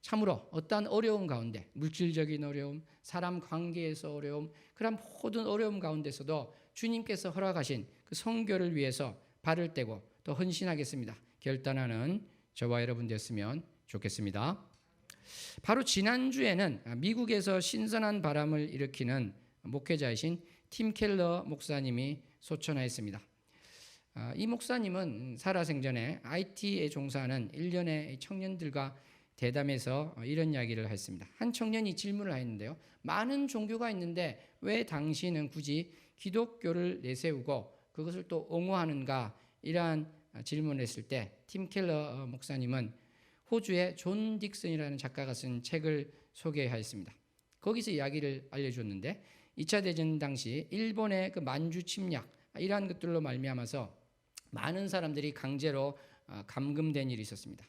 참으로 어떠한 어려움 가운데, 물질적인 어려움, 사람 관계에서 어려움, 그런 모든 어려움 가운데서도 주님께서 허락하신 그 선교를 위해서 발을 떼고 또 헌신하겠습니다. 결단하는 저와 여러분 되었으면 좋겠습니다. 바로 지난주에는 미국에서 신선한 바람을 일으키는 목회자이신 팀 켈러 목사님이 소천하였습니다. 이 목사님은 살아생전에 IT에 종사하는 일련의 청년들과 대담해서 이런 이야기를 했습니다. 한 청년이 질문을 했는데요. 많은 종교가 있는데 왜 당신은 굳이 기독교를 내세우고 그것을 또 옹호하는가? 이러한 질문을 했을 때 팀 켈러 목사님은 호주의 존 딕슨이라는 작가가 쓴 책을 소개하였습니다. 거기서 이야기를 알려줬는데 2차 대전 당시 일본의 그 만주 침략 이러한 것들로 말미암아서 많은 사람들이 강제로 감금된 일이 있었습니다.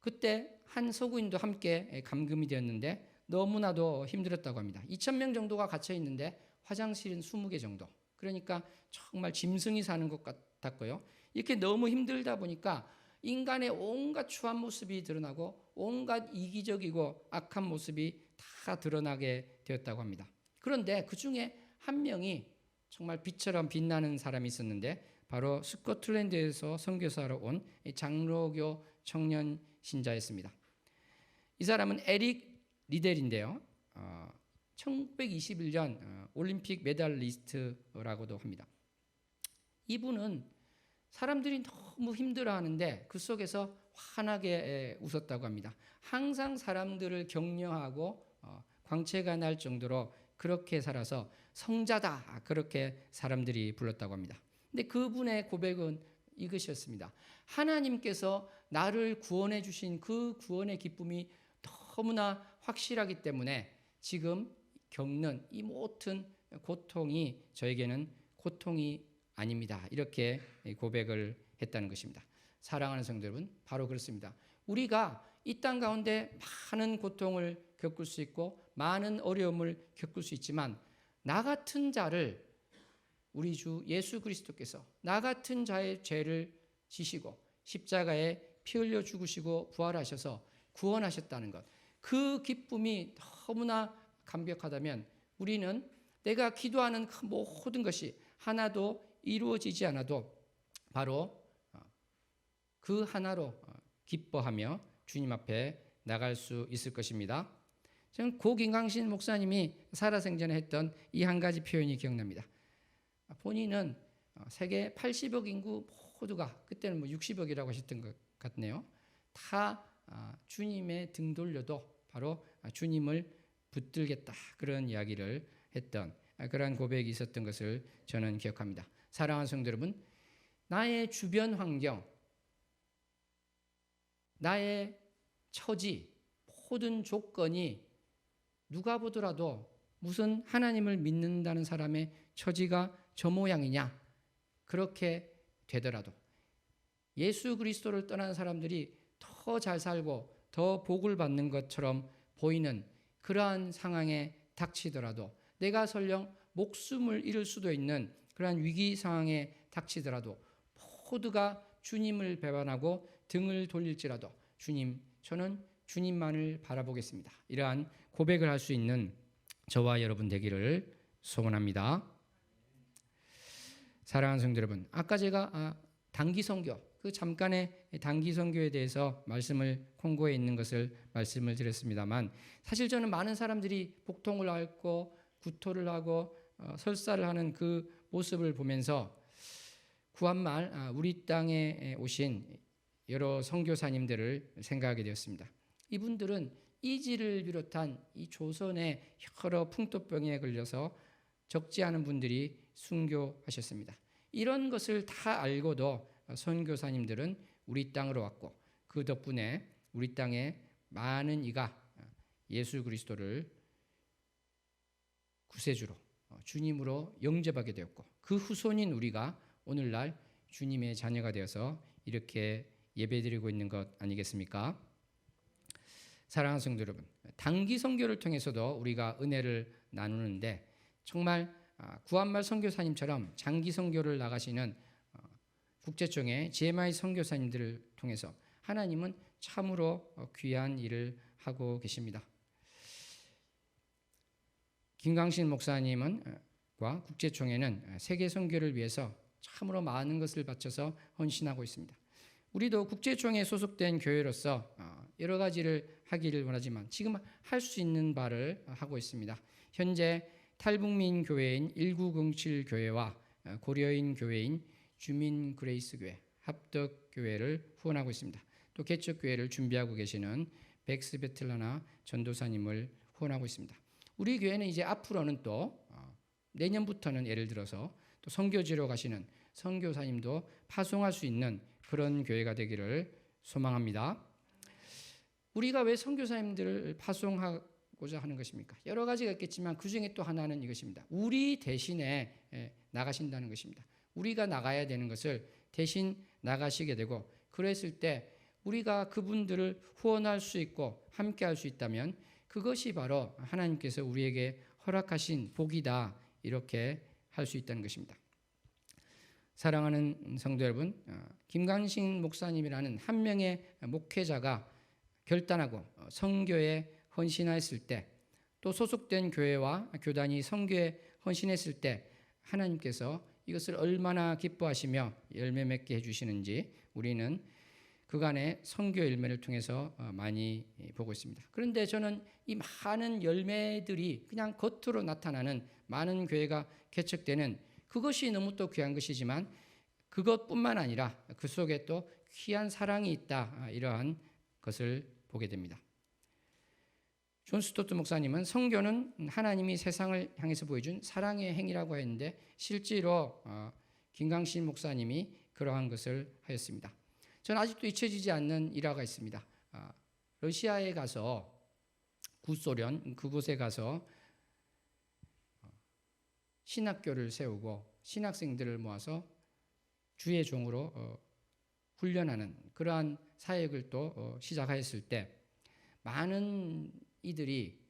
그때 한 서구인도 함께 감금이 되었는데 너무나도 힘들었다고 합니다. 2,000명 정도가 갇혀 있는데 화장실은 20개 정도. 그러니까 정말 짐승이 사는 것 같았고요. 이렇게 너무 힘들다 보니까 인간의 온갖 추한 모습이 드러나고 온갖 이기적이고 악한 모습이 다 드러나게 되었다고 합니다. 그런데 그 중에 한 명이 정말 빛처럼 빛나는 사람이 있었는데 바로 스코틀랜드에서 선교사로 온 장로교 청년 신자였습니다. 이 사람은 에릭 리델인데요. 1921년 올림픽 메달리스트라고도 합니다. 이분은 사람들이 너무 힘들어하는데 그 속에서 환하게 웃었다고 합니다. 항상 사람들을 격려하고 광채가 날 정도로 그렇게 살아서 성자다 그렇게 사람들이 불렀다고 합니다. 근데 그분의 고백은 이것이었습니다. 하나님께서 나를 구원해 주신 그 구원의 기쁨이 너무나 확실하기 때문에 지금 겪는 이 모든 고통이 저에게는 고통이 아닙니다. 이렇게 고백을 했다는 것입니다. 사랑하는 성도 여러분, 바로 그렇습니다. 우리가 이 땅 가운데 많은 고통을 겪을 수 있고 많은 어려움을 겪을 수 있지만 나 같은 자를 우리 주 예수 그리스도께서 나 같은 자의 죄를 지시고 십자가에 피 흘려 죽으시고 부활하셔서 구원하셨다는 것, 그 기쁨이 너무나 감격하다면 우리는 내가 기도하는 그 모든 것이 하나도 이루어지지 않아도 바로 그 하나로 기뻐하며 주님 앞에 나갈 수 있을 것입니다. 저는 고 김강신 목사님이 살아생전에 했던 이 한 가지 표현이 기억납니다. 본인은 세계 80억 인구 모두가, 그때는 뭐 60억이라고 하셨던 것 같네요. 다 주님의 등 돌려도 바로 주님을 붙들겠다, 그런 이야기를 했던 그러한 고백이 있었던 것을 저는 기억합니다. 사랑하는 성도 여러분, 나의 주변 환경, 나의 처지, 모든 조건이 누가 보더라도 무슨 하나님을 믿는다는 사람의 처지가 저 모양이냐, 그렇게 되더라도 예수 그리스도를 떠난 사람들이 더 잘 살고 더 복을 받는 것처럼 보이는 그러한 상황에 닥치더라도, 내가 설령 목숨을 잃을 수도 있는 그러한 위기 상황에 닥치더라도 모두가 주님을 배반하고 등을 돌릴지라도 주님, 저는 주님만을 바라보겠습니다. 이러한 고백을 할 수 있는 저와 여러분 되기를 소원합니다. 사랑하는 성도 여러분, 아까 제가 단기 선교, 그 잠깐의 단기 선교에 대해서 말씀을 콩고에 있는 것을 말씀을 드렸습니다만, 사실 저는 많은 사람들이 복통을 앓고 구토를 하고 설사를 하는 그 모습을 보면서 구한말 우리 땅에 오신 여러 선교사님들을 생각하게 되었습니다. 이분들은 이지를 비롯한 이 조선의 여러 풍토병에 걸려서 적지 않은 분들이 순교하셨습니다. 이런 것을 다 알고도 선교사님들은 우리 땅으로 왔고, 그 덕분에 우리 땅에 많은 이가 예수 그리스도를 구세주로 주님으로 영접하게 되었고, 그 후손인 우리가 오늘날 주님의 자녀가 되어서 이렇게 예배드리고 있는 것 아니겠습니까? 사랑하는 성도 여러분, 단기 선교를 통해서도 우리가 은혜를 나누는데, 정말 구한말 선교사님처럼 장기 선교를 나가시는 국제청의 GMI 선교사님들을 통해서 하나님은 참으로 귀한 일을 하고 계십니다. 김광신 목사님과 국제총회는 세계 선교를 위해서 참으로 많은 것을 바쳐서 헌신하고 있습니다. 우리도 국제총회에 소속된 교회로서 여러 가지를 하기를 원하지만 지금 할 수 있는 바를 하고 있습니다. 현재 탈북민 교회인 1907 교회와 고려인 교회인 주민 그레이스 교회, 합덕 교회를 후원하고 있습니다. 또 개척 교회를 준비하고 계시는 백스 베틀라나 전도사님을 후원하고 있습니다. 우리 교회는 이제 앞으로는 또 내년부터는 예를 들어서 또 선교지로 가시는 선교사님도 파송할 수 있는 그런 교회가 되기를 소망합니다. 우리가 왜 선교사님들을 파송하고자 하는 것입니까? 여러 가지가 있겠지만 그 중에 또 하나는 이것입니다. 우리 대신에 나가신다는 것입니다. 우리가 나가야 되는 것을 대신 나가시게 되고, 그랬을 때 우리가 그분들을 후원할 수 있고 함께 할 수 있다면 그것이 바로 하나님께서 우리에게 허락하신 복이다, 이렇게 할 수 있다는 것입니다. 사랑하는 성도 여러분, 김광신 목사님이라는 한 명의 목회자가 결단하고 선교에 헌신했을 때, 또 소속된 교회와 교단이 선교에 헌신했을 때 하나님께서 이것을 얼마나 기뻐하시며 열매 맺게 해주시는지 우리는 그간의 선교 열매를 통해서 많이 보고 있습니다. 그런데 저는 이 많은 열매들이 그냥 겉으로 나타나는 많은 교회가 개척되는 그것이 너무 또 귀한 것이지만, 그것뿐만 아니라 그 속에 또 귀한 사랑이 있다, 이러한 것을 보게 됩니다. 존 스토트 목사님은 선교는 하나님이 세상을 향해서 보여준 사랑의 행위라고 했는데, 실제로 김광신 목사님이 그러한 것을 하였습니다. 저는 아직도 잊혀지지 않는 일화가 있습니다. 러시아에 가서, 구소련 그곳에 가서 신학교를 세우고 신학생들을 모아서 주의 종으로 훈련하는 그러한 사역을 또 시작하였을 때, 많은 이들이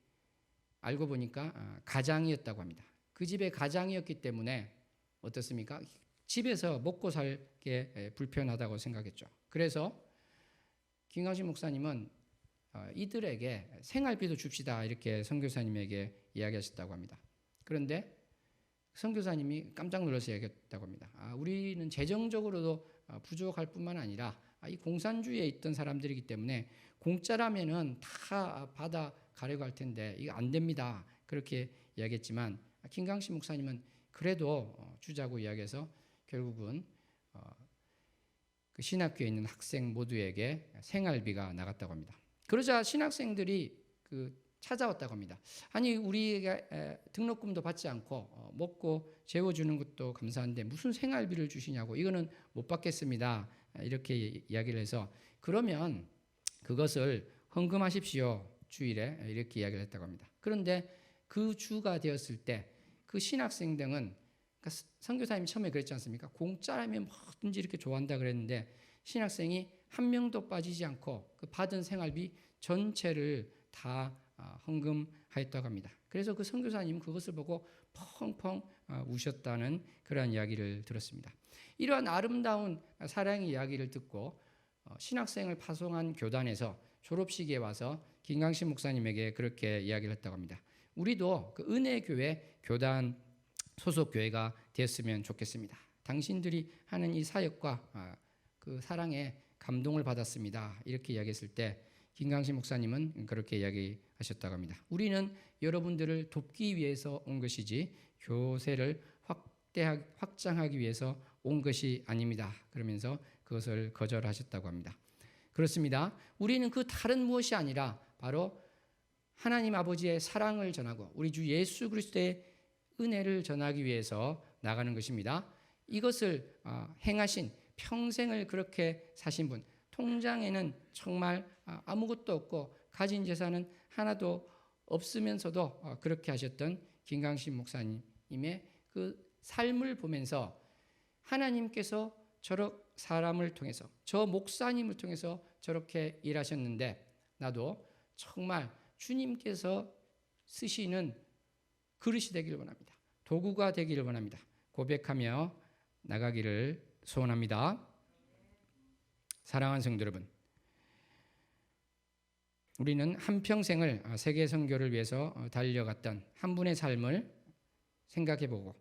알고 보니까 가장이었다고 합니다. 그 집의 가장이었기 때문에 어떻습니까? 집에서 먹고 살게 불편하다고 생각했죠. 그래서 김광신 목사님은 이들에게 생활비도 줍시다, 이렇게 선교사님에게 이야기하셨다고 합니다. 그런데 선교사님이 깜짝 놀라서 얘기했다고 합니다. 우리는 재정적으로도 부족할 뿐만 아니라 이 공산주의에 있던 사람들이기 때문에 공짜라면은 다 받아 가려고 할 텐데 이거 안 됩니다, 그렇게 이야기했지만, 김광신 목사님은 그래도 주자고 이야기해서 결국은 그 신학교에 있는 학생 모두에게 생활비가 나갔다고 합니다. 그러자 신학생들이 찾아왔다고 합니다. 아니, 우리에게 등록금도 받지 않고 먹고 재워주는 것도 감사한데 무슨 생활비를 주시냐고, 이거는 못 받겠습니다, 이렇게 이야기를 해서, 그러면 그것을 헌금하십시오, 주일에, 이렇게 이야기를 했다고 합니다. 그런데 그 주가 되었을 때 그 신학생 등은, 그러니까 선교사님이 처음에 그랬지 않습니까? 공짜라면 뭐든지 이렇게 좋아한다 그랬는데, 신학생이 한 명도 빠지지 않고 그 받은 생활비 전체를 다 헌금하였다고 합니다. 그래서 그 선교사님 그것을 보고 펑펑 우셨다는 그러한 이야기를 들었습니다. 이러한 아름다운 사랑의 이야기를 듣고 신학생을 파송한 교단에서 졸업식에 와서 김강신 목사님에게 그렇게 이야기를 했다고 합니다. 우리도 그 은혜교회 교단 소속 교회가 되었으면 좋겠습니다. 당신들이 하는 이 사역과 그 사랑에 감동을 받았습니다. 이렇게 이야기했을 때 김강신 목사님은 그렇게 이야기하셨다고 합니다. 우리는 여러분들을 돕기 위해서 온 것이지 교세를 확장하기 위해서 온 것이 아닙니다. 그러면서 그것을 거절하셨다고 합니다. 그렇습니다. 우리는 그 다른 무엇이 아니라 바로 하나님 아버지의 사랑을 전하고 우리 주 예수 그리스도의 은혜를 전하기 위해서 나가는 것입니다. 이것을 행하신 평생을 그렇게 사신 분, 통장에는 정말 아무것도 없고 가진 재산은 하나도 없으면서도 그렇게 하셨던 김강신 목사님의 그 삶을 보면서 하나님께서 저런 사람을 통해서 저 목사님을 통해서 저렇게 일하셨는데 나도 정말 주님께서 쓰시는 그릇이 되기를 원합니다. 도구가 되기를 원합니다. 고백하며 나가기를 소원합니다. 사랑하는 성도 여러분, 우리는 한평생을 세계 선교를 위해서 달려갔던 한 분의 삶을 생각해보고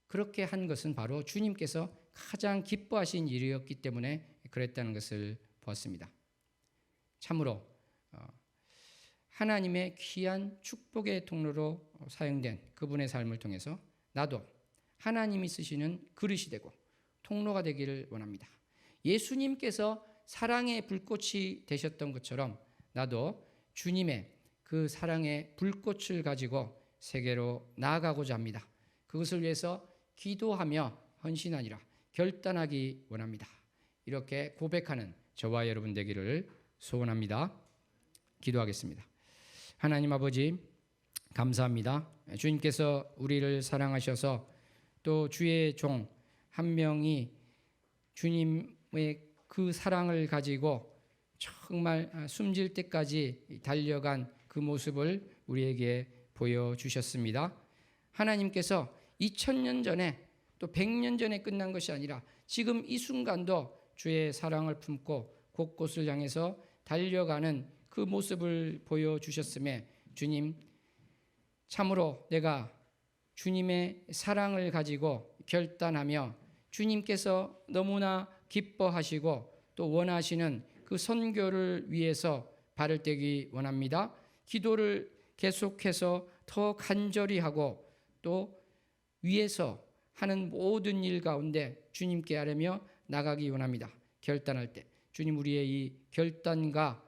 그렇게 한 것은 바로 주님께서 가장 기뻐하신 일이었기 때문에 그랬다는 것을 보았습니다. 참으로 하나님의 귀한 축복의 통로로 사용된 그분의 삶을 통해서 나도 하나님이 쓰시는 그릇이 되고 통로가 되기를 원합니다. 예수님께서 사랑의 불꽃이 되셨던 것처럼 나도 주님의 그 사랑의 불꽃을 가지고 세계로 나아가고자 합니다. 그것을 위해서 기도하며 헌신하니라 결단하기 원합니다. 이렇게 고백하는 저와 여러분 되기를 소원합니다. 기도하겠습니다. 하나님 아버지 감사합니다. 주님께서 우리를 사랑하셔서 또 주의 종 한 명이 주님의 그 사랑을 가지고 정말 숨질 때까지 달려간 그 모습을 우리에게 보여주셨습니다. 하나님께서 2000년 전에 또 100년 전에 끝난 것이 아니라 지금 이 순간도 주의 사랑을 품고 곳곳을 향해서 달려가는 그 모습을 보여주셨음에 주님 참으로 내가 주님의 사랑을 가지고 결단하며 주님께서 너무나 기뻐하시고 또 원하시는 그 선교를 위해서 발을 떼기 원합니다. 기도를 계속해서 더 간절히 하고 또 위에서 하는 모든 일 가운데 주님께 아뢰며 나가기 원합니다. 결단할 때 주님 우리의 이 결단과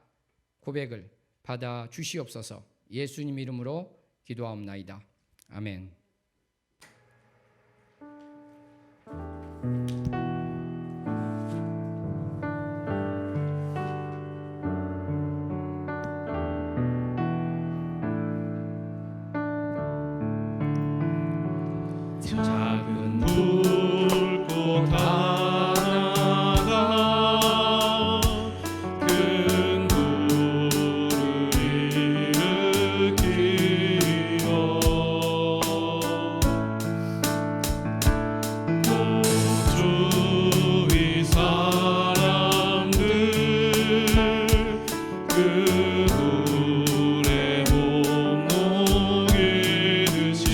고백을 받아 주시옵소서. 예수님 이름으로 기도하옵나이다. 아멘. 작은 불꽃 하나가 큰 불을 일으키며 또 주위 사람들 그 불에 못 녹이듯이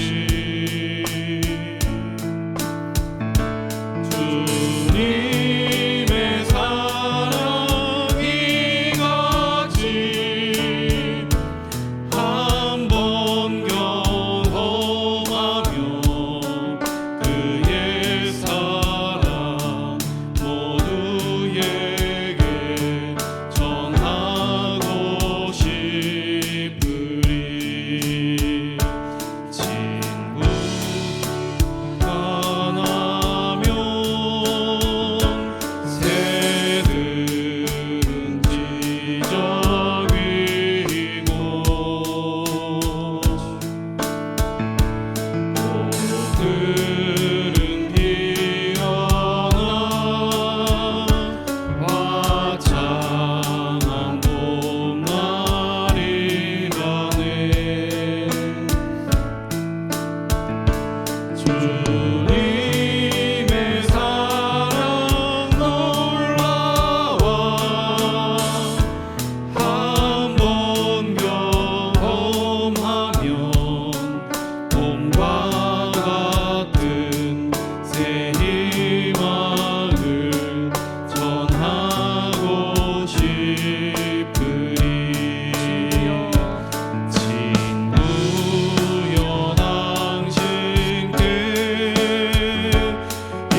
주님의 사랑 놀라워 한 번 경험하면 봄과 같은 새 희망을 전하고 싶으리. 친구여 당신께 이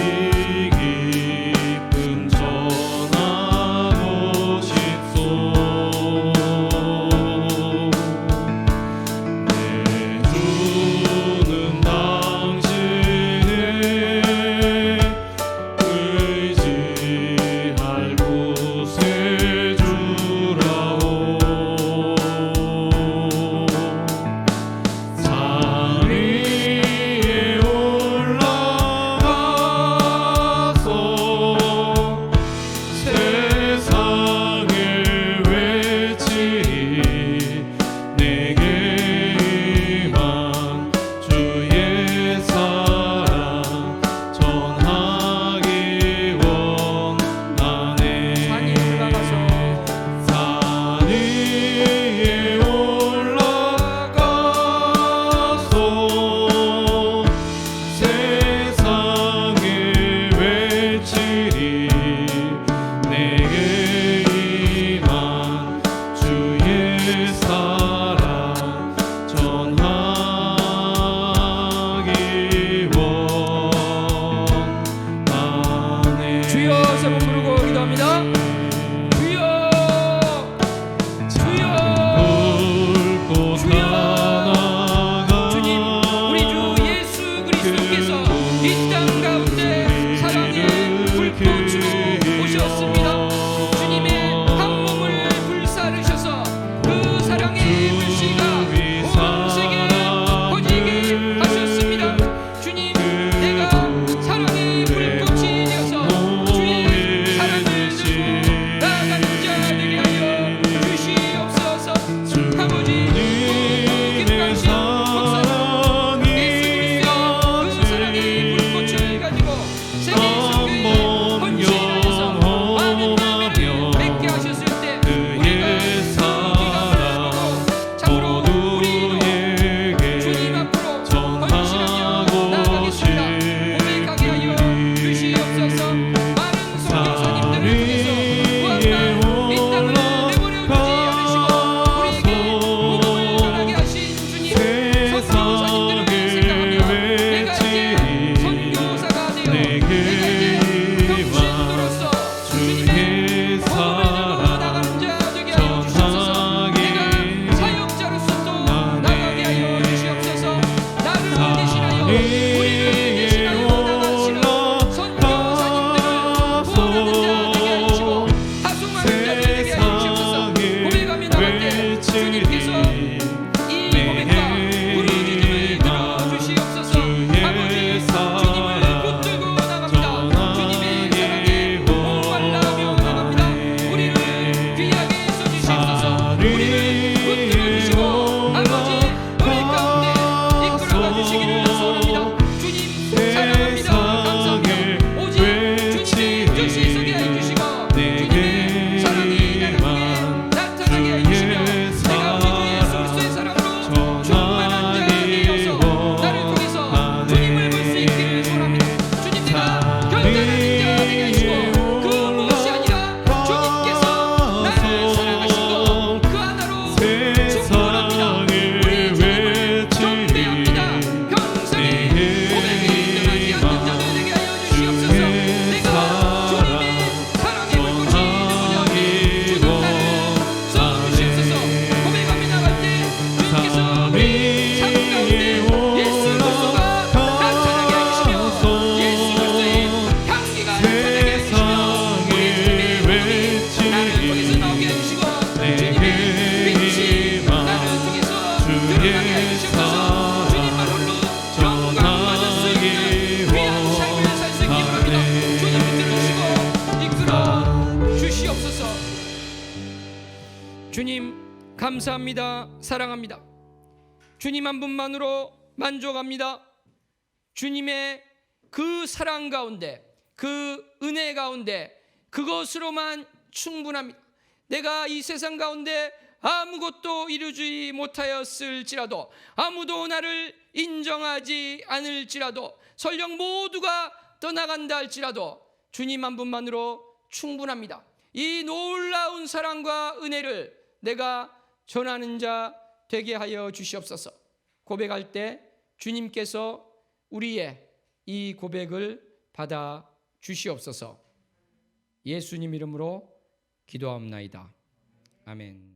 기쁨 전하고 싶소. 내 주는 당신의 의지할 곳에 주라오. 산 위에 올라가서 세상에 외치리. 내게 임한 주의 사랑 전하기 원하네. 산 위에 올라가서 세상에 외치리. 내게 임한 주의 사랑 전하기 원하네. 주여 세번 부르고 기도합니다. 주여 주여 불꽃 주여. 하나가 주님 우리 주 예수 그리스도께서 이 땅 가운데 사랑의 불꽃으로 오셨습니다. 주님의 한 몸을 불사르셔서 그 사랑의 불씨가 온 세계에 퍼지게 하셨습니다. 주님 내가 사랑의 불꽃이 되어서 주의 사랑을 들고 나아가는 자 되게 하여 주시옵소서. 아버지 김강신 목사님 예수 그리스도의 그 사랑의 불꽃을 가지고 세계 선교에 헌신하여서 많은 나라를 맺게 하셨을 때 우리가 기감을 보고 참으로 우리도 주님 앞으로 헌신하며 나아가겠습니다. 고백하게 하여 주시옵소서. 많은 선교사님들을 통해서 무한한 이 땅을 내버려 두지 않으시고 우리에게 복음을 전하게 하신 주님 선교사님들을 생각하며 내가 이제 선교사가 되어 내가 이제 평신도로서 주님의 복음을 들고 나가는 자 되게 하여 주시옵소서. 내가 사역자로서 또 나가게 하여 주시옵소서. 나를 대신하여 우리를 대신하여 나가시는 선교사님들을 구원하는 자 되게 하시고 파송하는 자 되게 하여 주시옵소서. 고백하며 나갈 때 주님께서 이 고백과 부르짖음을 들어주시옵소서. 아버지 주님을 붙들고 나갑니다. 주님의 사랑에 목말라며 나갑니다. 우리를 귀하게 써주시옵소서. 우리를 붙들어주시고 아버지 우리 가운데 이끌어가 주시기를 소원합니다. 주님 사랑합니다. 감사합니다. 오직 주님의 뜻이 서게 하여 주시고 주님의 사랑이 나를 통해 나타나게 하여 주시며 내가 우리 주 예수 그리스도의 사랑으로 충만한 자 되어서 나를 통해서 주님을 볼 수 있기를 소원합니다. 주님 내가 결단하는 자 되게 하시고 그 무엇이 아니라 주님께서 나를 사랑하신 것 그 하나로 충분합니다. 우리 주님을 경배합니다. 평생에 고백이 떠나지 않는 자들 되게 하여 주시옵소서. 내가 주님의 사랑의 불꽃이 되고자 주는 나를 써주시옵소서. 고백하며 나갈 때 주님께서 우리 삶 가운데 예수 그리스도가 나타나게 해주시며 예수 그리스도의 향기가 나타나게 해주시며 우리 주님의 복음이 나를 통해서 나오게 해주시고 주님의 빛이 나를 통해서 드러나게 해주시옵소서. 주님만 홀로 영광받을 수 있는 귀한 삶을 살 수 있기 바랍니다. 주님 붙들어주시고 이끌어 주시옵소서. 주님 감사합니다. 사랑합니다. 주님 한 분만으로 만족합니다. 주님의 그 사랑 가운데, 그 은혜 가운데 그것으로만 충분합니다. 내가 이 세상 가운데 아무것도 이루지 못하였을지라도, 아무도 나를 인정하지 않을지라도, 설령 모두가 떠나간다 할지라도 주님 한 분만으로 충분합니다. 이 놀라운 사랑과 은혜를 내가 전하는 자 되게 하여 주시옵소서. 고백할 때 주님께서 우리의 이 고백을 받아 주시옵소서. 예수님 이름으로 기도하옵나이다. 아멘.